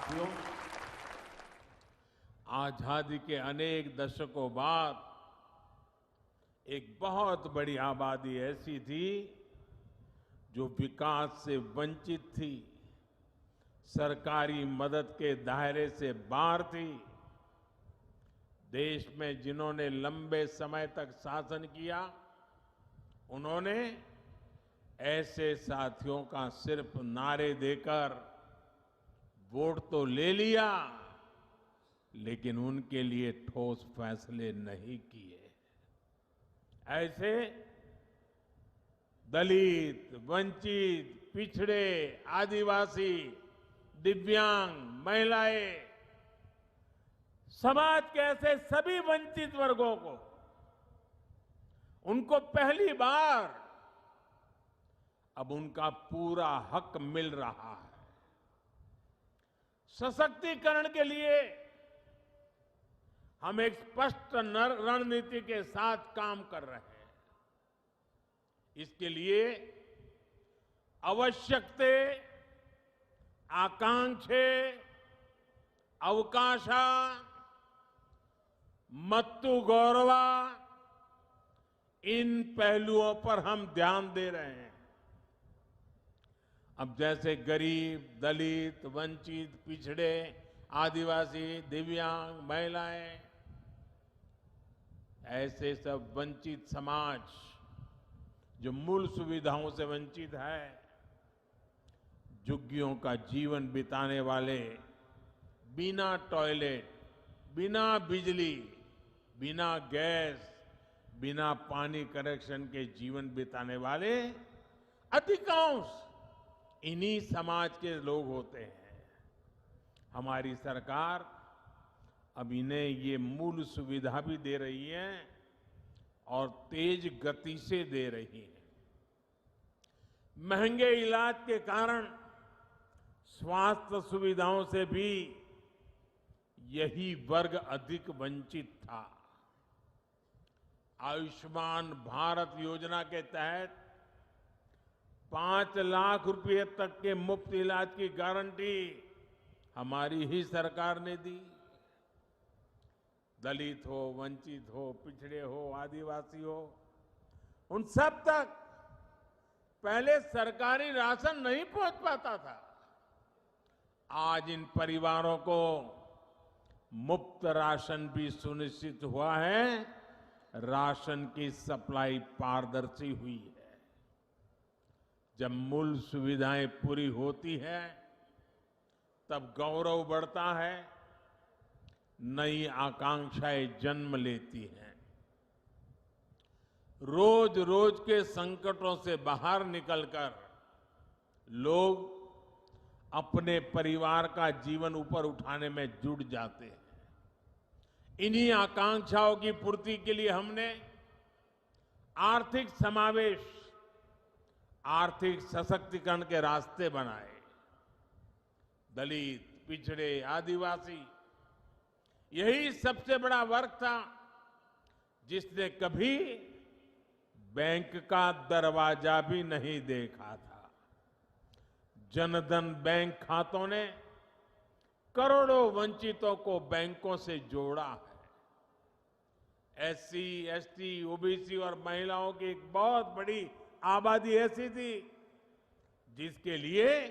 साथियों, आजादी के अनेक दशकों बाद एक बहुत बड़ी आबादी ऐसी थी जो विकास से वंचित थी, सरकारी मदद के दायरे से बाहर थी। देश में जिन्होंने लंबे समय तक शासन किया, उन्होंने ऐसे साथियों का सिर्फ नारे देकर वोट तो ले लिया, लेकिन उनके लिए ठोस फैसले नहीं किए। ऐसे दलित, वंचित, पिछड़े, आदिवासी, दिव्यांग, महिलाएं, समाज के ऐसे सभी वंचित वर्गों को, उनको पहली बार अब उनका पूरा हक मिल रहा है। सशक्तिकरण के लिए हम एक स्पष्ट रणनीति के साथ काम कर रहे हैं। इसके लिए ಅವಶ್ಯಕತೆ, ಆಕಾಂಕ್ಷೆ, ಅವಕಾಶ ಮತ್ತು गौरव, इन पहलुओं पर हम ध्यान दे रहे हैं। अब जैसे गरीब, दलित, वंचित, पिछड़े, आदिवासी, दिव्यांग, महिलाएं, ऐसे सब वंचित समाज जो मूल सुविधाओं से वंचित है, झुग्गियों का जीवन बिताने वाले, बिना टॉयलेट, बिना बिजली, बिना गैस, बिना पानी कनेक्शन के जीवन बिताने वाले अधिकांश इन्हीं समाज के लोग होते हैं। हमारी सरकार अब इन्हें ये मूल सुविधा भी दे रही है और तेज गति से दे रही है। महंगे इलाज के कारण स्वास्थ्य सुविधाओं से भी यही वर्ग अधिक वंचित था। आयुष्मान भारत योजना के तहत 5 लाख रुपए तक के मुफ्त इलाज की गारंटी हमारी ही सरकार ने दी। दलित हो, वंचित हो, पिछड़े हो, आदिवासी हो, उन सब तक पहले सरकारी राशन नहीं पहुंच पाता था। आज इन परिवारों को मुफ्त राशन भी सुनिश्चित हुआ है। राशन की सप्लाई पारदर्शी हुई है। जब मूल सुविधाएं पूरी होती है, तब गौरव बढ़ता है, नई आकांक्षाएं जन्म लेती हैं। रोज रोज के संकटों से बाहर निकलकर लोग अपने परिवार का जीवन ऊपर उठाने में जुट जाते हैं। इन्हीं आकांक्षाओं की पूर्ति के लिए हमने आर्थिक समावेश, आर्थिक सशक्तिकरण के रास्ते बनाए। दलित, पिछड़े, आदिवासी, यही सबसे बड़ा वर्ग था जिसने कभी बैंक का दरवाजा भी नहीं देखा था। जनधन बैंक खातों ने करोड़ों वंचितों को बैंकों से जोड़ा है। एससी, एसटी, ओबीसी और महिलाओं की एक बहुत बड़ी आबादी ऐसी थी जिसके लिए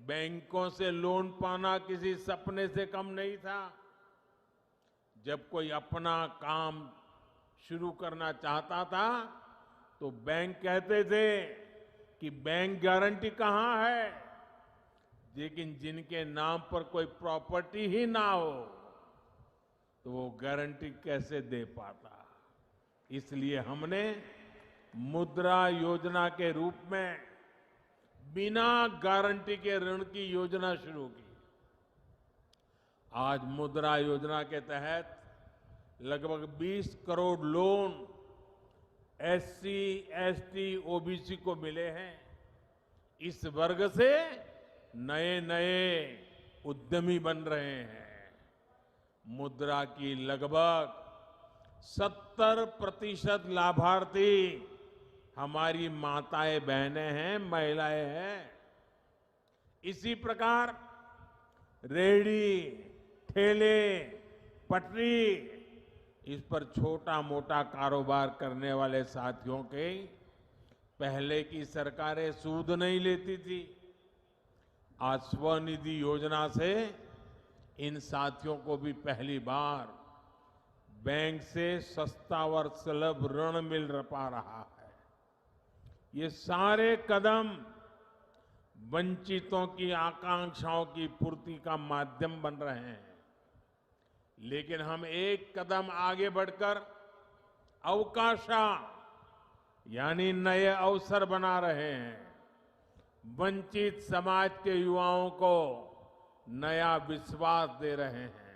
बैंकों से लोन पाना किसी सपने से कम नहीं था। जब कोई अपना काम शुरू करना चाहता था तो बैंक कहते थे कि बैंक गारंटी कहां है, लेकिन जिनके नाम पर कोई प्रॉपर्टी ही ना हो तो वो गारंटी कैसे दे पाता। इसलिए हमने मुद्रा योजना के रूप में बिना गारंटी के ऋण की योजना शुरू की। आज मुद्रा योजना के तहत लगभग 20 crore loan SC, ST, OBC को मिले हैं। इस वर्ग से नए नए उद्यमी बन रहे हैं। मुद्रा की लगभग 70% लाभार्थी हमारी माताएं, बहनें हैं, महिलाएं हैं। इसी प्रकार रेहड़ी, ठेले, पटरी, इस पर छोटा मोटा कारोबार करने वाले साथियों के पहले की सरकारें सूद नहीं लेती थी। आज स्वनिधि योजना से इन साथियों को भी पहली बार बैंक से सस्ता और सुलभ ऋण मिल पा रहा है। ये सारे कदम वंचितों की आकांक्षाओं की पूर्ति का माध्यम बन रहे हैं। लेकिन हम एक कदम आगे बढ़कर अवकाशा यानी नए अवसर बना रहे हैं। वंचित समाज के युवाओं को नया विश्वास दे रहे हैं।